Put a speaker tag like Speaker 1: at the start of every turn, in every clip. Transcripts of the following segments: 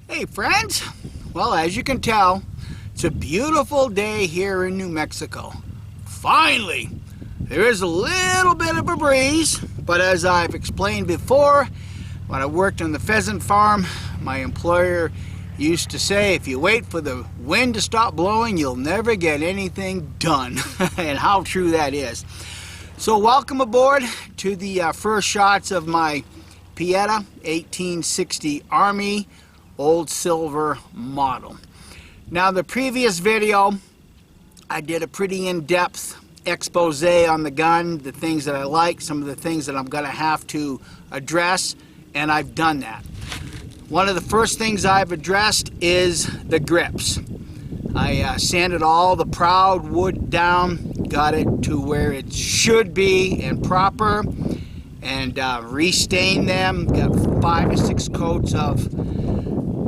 Speaker 1: Hey friends, well, as you can tell, it's a beautiful day here in New Mexico. Finally, there is a little bit of a breeze, but as I've explained before, when I worked on the pheasant farm, my employer used to say, if you wait for the wind to stop blowing, you'll never get anything done. And how true that is. So welcome aboard to the first shots of my Pietta 1860 Army Old Silver model. Now, the previous video, I did a pretty in-depth expose on the gun, the things that I like, some of the things that I'm going to have to address, and I've done that. One of the first things I've addressed is the grips. I sanded all the proud wood down, got it to where it should be and proper, and restained them, got 5 or 6 coats of,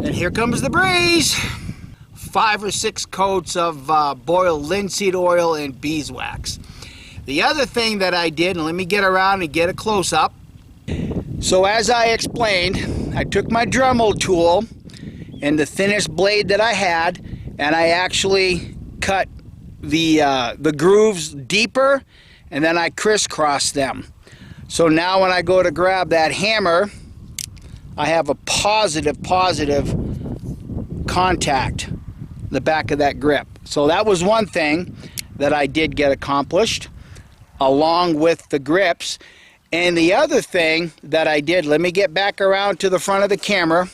Speaker 1: and here comes the breeze, 5 or 6 coats of boiled linseed oil and beeswax. The other thing that I did, and let me get around and get a close-up. So as I explained, I took my Dremel tool and the thinnest blade that I had, and I actually cut the grooves deeper, and then I crisscrossed them. So now when I go to grab that hammer, I have a positive contact in the back of that grip. So that was one thing that I did get accomplished along with the grips. And the other thing that I did, let me get back around to the front of the camera.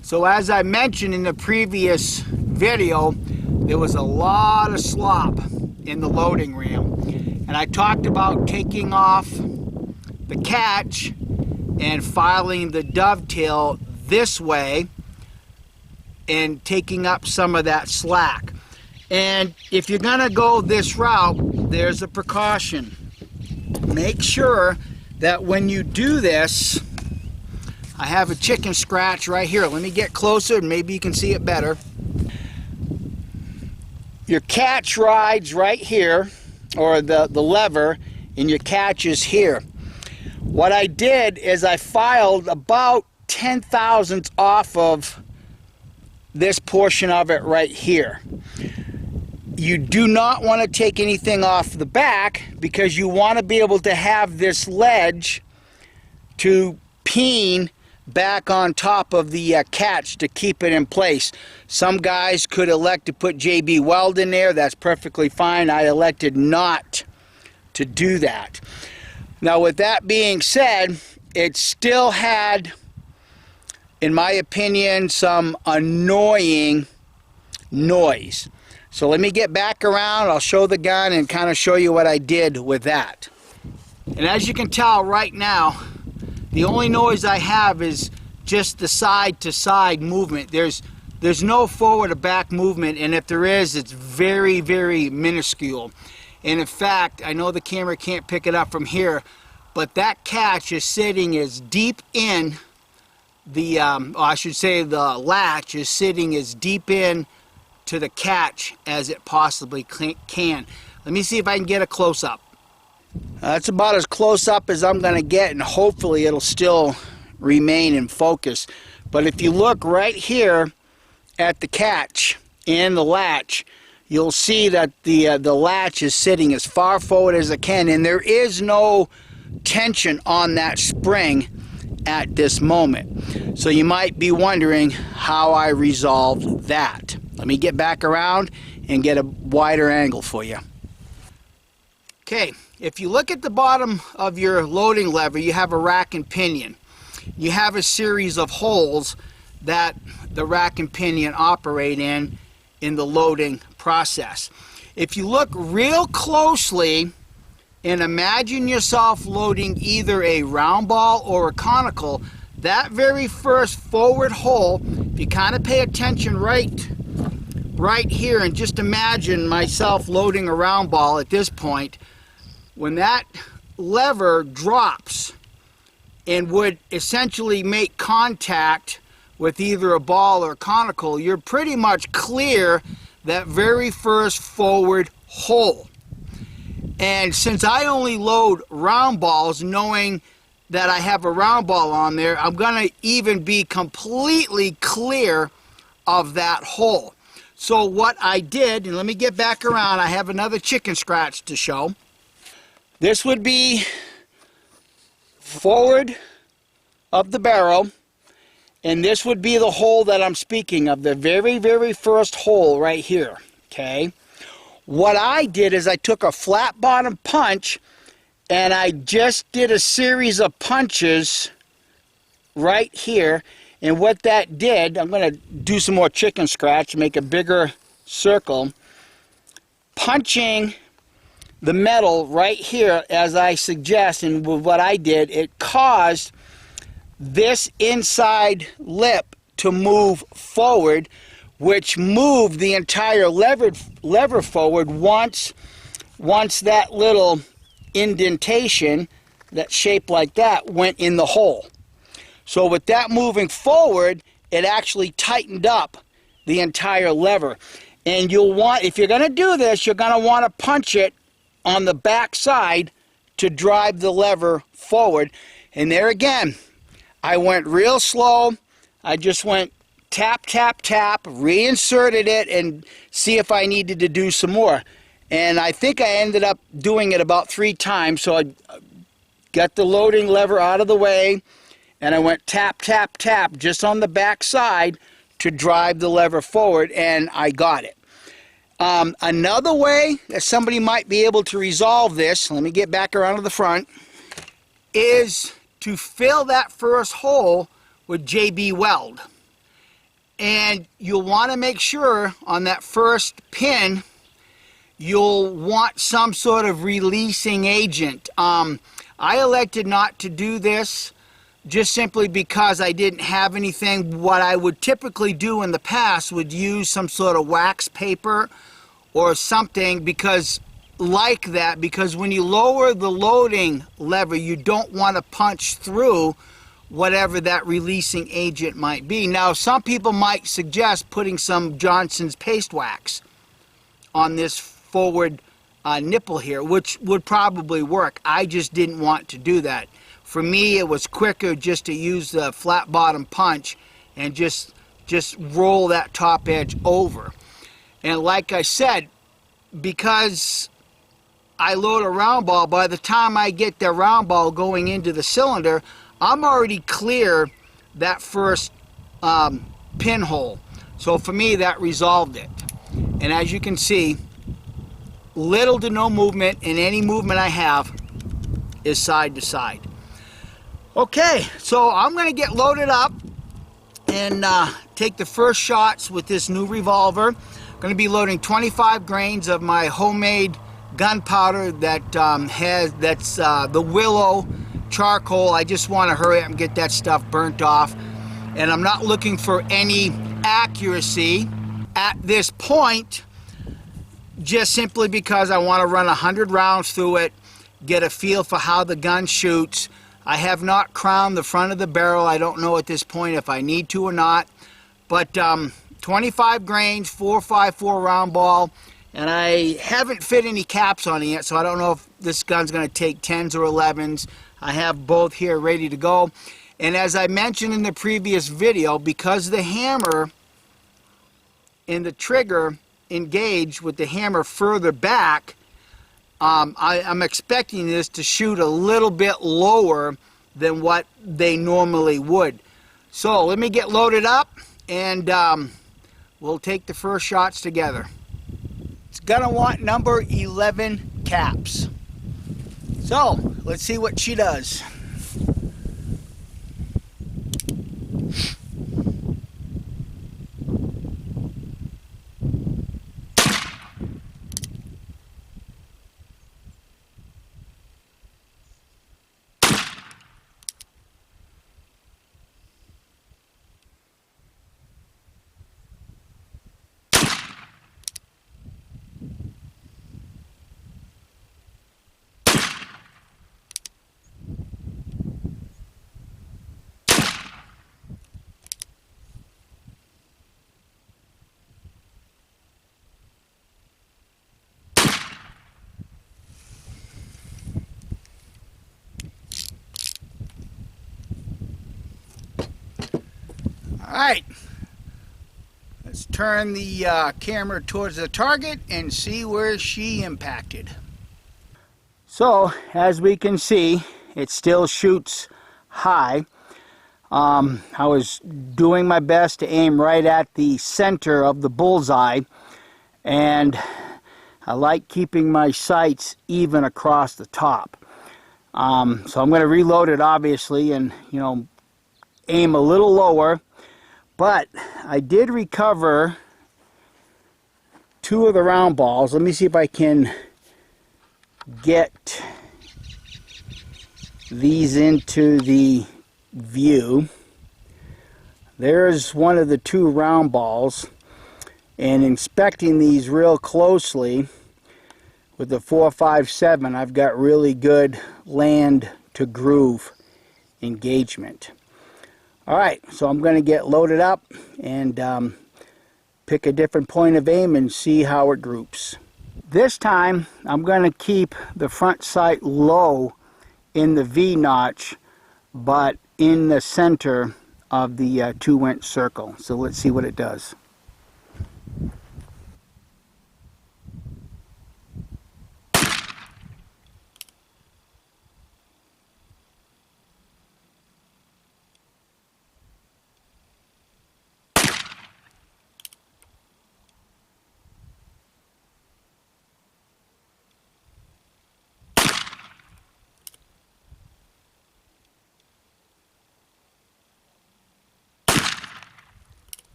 Speaker 1: So as I mentioned in the previous video, there was a lot of slop in the loading ram. And I talked about taking off the catch and filing the dovetail this way and taking up some of that slack. And if you're gonna go this route, there's a precaution. Make sure that when you do this, I have a chicken scratch right here. Let me get closer and maybe you can see it better. Your catch rides right here, or the lever, and your catch is here. What I did is I filed about 10/1000 off of this portion of it right here. You do not want to take anything off the back because you want to be able to have this ledge to peen back on top of the catch to keep it in place. Some guys could elect to put JB Weld in there. That's perfectly fine. I elected not to do that. Now, with that being said, it still had, in my opinion, some annoying noise. So let me get back around, I'll show the gun and kind of show you what I did with that. And as you can tell right now, the only noise I have is just the side to side movement. There's no forward or back movement, and if there is, it's very, very minuscule. And in fact, I know the camera can't pick it up from here, but that catch is sitting as deep in the, I should say the latch is sitting as deep in to the catch as it possibly can. Let me see if I can get a close-up. That's about as close up as I'm going to get, and hopefully it'll still remain in focus. But if you look right here at the catch and the latch, you'll see that the latch is sitting as far forward as it can, and there is no tension on that spring at this moment. So you might be wondering how I resolved that. Let me get back around and get a wider angle for you. Okay, if you look at the bottom of your loading lever, you have a rack and pinion. You have a series of holes that the rack and pinion operate in the loading process. If you look real closly and imagine yourself loading either a round ball or a conical, that very first forward hole, if you kind of pay attention right here, and just imagine myself loading a round ball at this point, when that lever drops and would essentially make contact with either a ball or a conical, you're pretty much clear that very first forward hole. And since I only load round balls, knowing that I have a round ball on there, I'm going to even be completely clear of that hole. So what I did, and let me get back around, I have another chicken scratch to show. This would be forward of the barrel, and this would be the hole that I'm speaking of, the very, very first hole right here, okay? What I did is I took a flat bottom punch and I just did a series of punches right here, and what that did, I'm going to do some more chicken scratch, make a bigger circle, punching the metal right here as I suggest, and with what I did, it caused this inside lip to move forward, which moved the entire lever forward once that little indentation, that shape like that, went in the hole. So with that moving forward, it actually tightened up the entire lever. And you'll want, if you're going to do this, you're going to want to punch it on the back side to drive the lever forward. And there again, I went real slow. I just went tap, tap, tap, reinserted it, and see if I needed to do some more. And I think I ended up doing it about 3 times. So I got the loading lever out of the way, and I went tap, tap, tap just on the back side to drive the lever forward, and I got it. Another way that somebody might be able to resolve this, let me get back around to the front, is to fill that first hole with JB Weld. And you'll want to make sure on that first pin, you'll want some sort of releasing agent. I elected not to do this just simply because I didn't have anything. What I would typically do in the past would use some sort of wax paper or something because when you lower the loading lever, you don't want to punch through whatever that releasing agent might be. Now, some people might suggest putting some Johnson's paste wax on this forward nipple here, which would probably work. I just didn't want to do that. For me, it was quicker just to use the flat bottom punch and just roll that top edge over. And like I said, because I load a round ball, by the time I get the round ball going into the cylinder, I'm already clear that first pinhole. So for me, that resolved it. And as you can see, little to no movement, and any movement I have is side to side. Okay, so I'm going to get loaded up and take the first shots with this new revolver. I'm going to be loading 25 grains of my homemade gunpowder that's the willow charcoal. I just want to hurry up and get that stuff burnt off, and I'm not looking for any accuracy at this point, just simply because I want to run 100 rounds through it, get a feel for how the gun shoots. I have not crowned the front of the barrel. I don't know at this point if I need to or not, but 25 grains, 4.54 round ball, and I haven't fit any caps on it yet, so I don't know if this gun's going to take 10s or 11s. I have both here ready to go. And as I mentioned in the previous video, because the hammer and the trigger engage with the hammer further back, I'm expecting this to shoot a little bit lower than what they normally would. So let me get loaded up, and we'll take the first shots together. It's gonna want number 11 caps. So let's see what she does. Alright, let's turn the camera towards the target and see where she impacted. So, as we can see, it still shoots high. I was doing my best to aim right at the center of the bullseye, and I like keeping my sights even across the top. So I'm going to reload it, obviously, and aim a little lower. But I did recover 2 of the round balls. Let me see if I can get these into the view. There's one of the 2 round balls, and inspecting these real closely with the 4.57, I've got really good land to groove engagement. Alright, so I'm going to get loaded up and pick a different point of aim and see how it groups. This time I'm going to keep the front sight low in the V notch, but in the center of the 2-inch circle. So let's see what it does.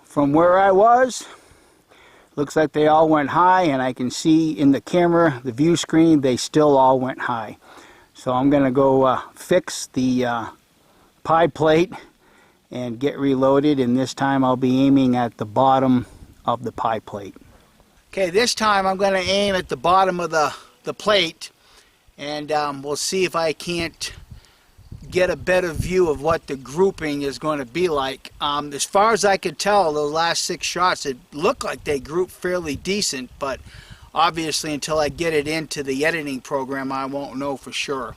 Speaker 1: From where I was, looks like they all went high, and I can see in the camera, the view screen, they still all went high. So I'm going to go fix the pie plate and get reloaded, and this time I'll be aiming at the bottom of the pie plate. Okay, this time I'm going to aim at the bottom of the plate, and we'll see if I can't get a better view of what the grouping is going to be like. As far as I could tell, those last 6 shots, it looked like they grouped fairly decent, but obviously until I get it into the editing program, I won't know for sure.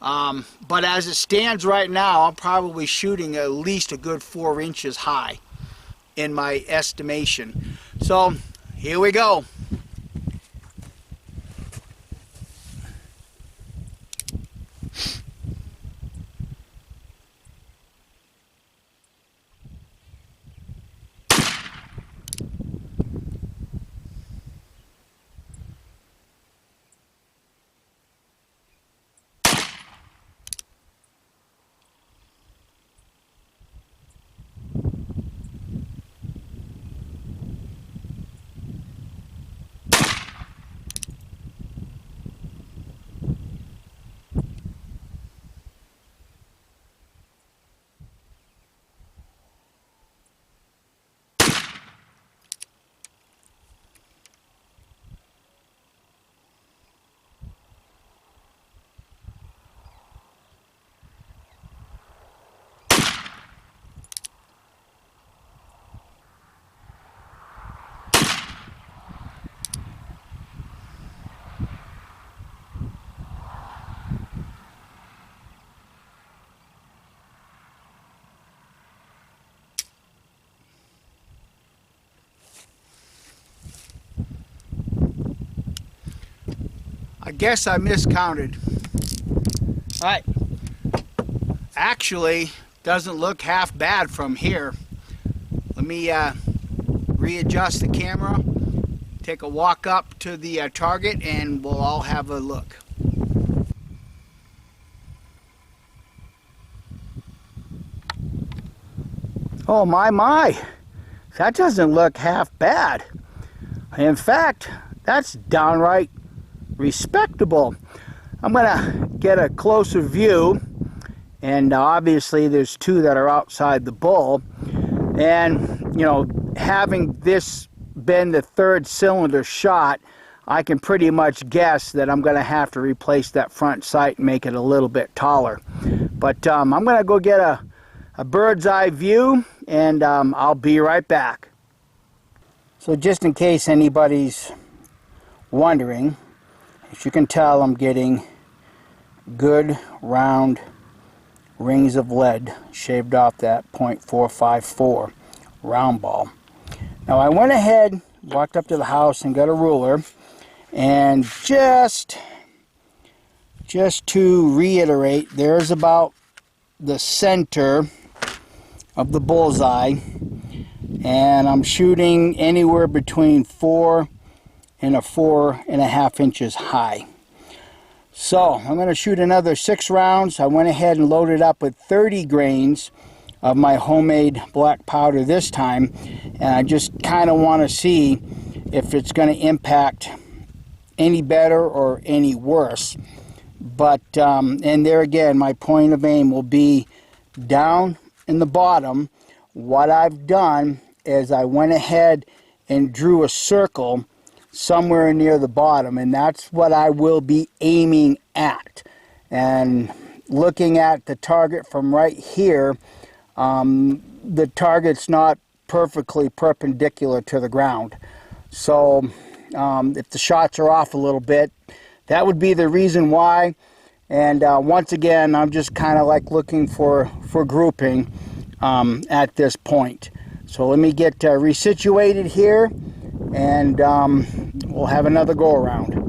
Speaker 1: But as it stands right now, I'm probably shooting at least a good 4 inches high in my estimation. So here we go. I guess I miscounted. Alright. Actually, doesn't look half bad from here. Let me readjust the camera, take a walk up to the target, and we'll all have a look. Oh my, that doesn't look half bad. In fact, that's downright respectable. I'm gonna get a closer view, and obviously there's 2 that are outside the bull, and having this been the 3rd cylinder shot, I can pretty much guess that I'm going to have to replace that front sight and make it a little bit taller. But I'm going to go get a bird's eye view, and I'll be right back. So just in case anybody's wondering, as you can tell, I'm getting good round rings of lead shaved off that .454 round ball. Now I went ahead, walked up to the house and got a ruler, and just to reiterate, there's about the center of the bullseye, and I'm shooting anywhere between 4 and 4.5 inches high. So I'm going to shoot another 6 rounds. I went ahead and loaded up with 30 grains of my homemade black powder this time, and I just kind of want to see if it's going to impact any better or any worse. But and there again, my point of aim will be down in the bottom. What I've done is I went ahead and drew a circle somewhere near the bottom, and that's what I will be aiming at. And looking at the target from right here, the target's not perfectly perpendicular to the ground. So if the shots are off a little bit, that would be the reason why. And once again, I'm just kind of like looking for grouping at this point. So let me get resituated here, and we'll have another go around.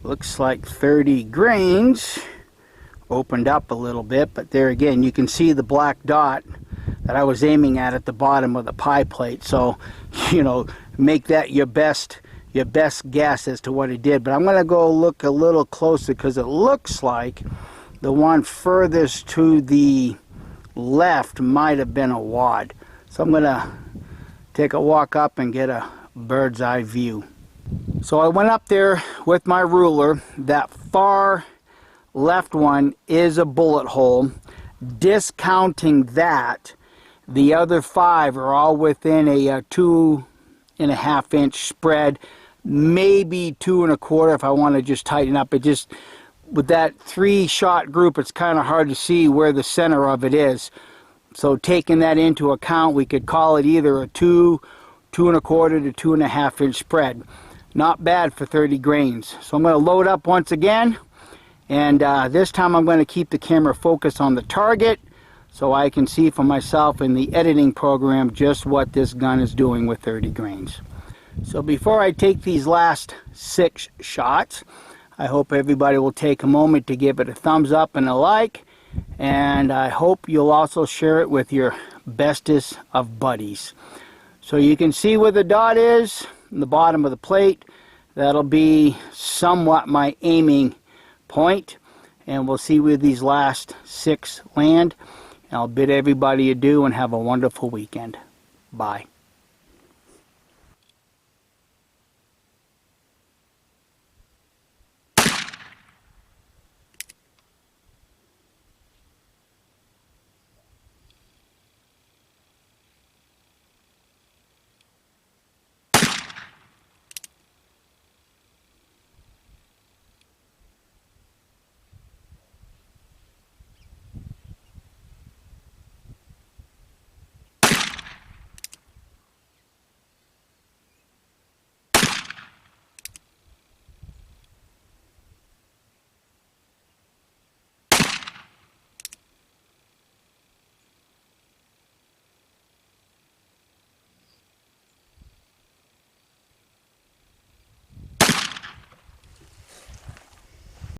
Speaker 1: Looks like 30 grains opened up a little bit, but there again you can see the black dot that I was aiming at the bottom of the pie plate. So, you know, make that your best guess as to what it did. But I'm going to go look a little closer, because it looks like the one furthest to the left might have been a wad. So I'm going to take a walk up and get a bird's eye view. So I went up there with my ruler. That far left one is a bullet hole. Discounting that, the other 5 are all within a 2.5 inch spread, maybe 2 1/4 if I want to just tighten up. It just, with that 3-shot group, it's kind of hard to see where the center of it is. So taking that into account, we could call it either a 2 1/4 to 2.5 inch spread. Not bad for 30 grains. So I'm going to load up once again, and this time I'm going to keep the camera focused on the target so I can see for myself in the editing program just what this gun is doing with 30 grains. So before I take these last 6 shots, I hope everybody will take a moment to give it a thumbs up and a like, and I hope you'll also share it with your bestest of buddies. So you can see where the dot is in the bottom of the plate. That'll be somewhat my aiming point, and we'll see where these last 6 land. And I'll bid everybody adieu and have a wonderful weekend. Bye.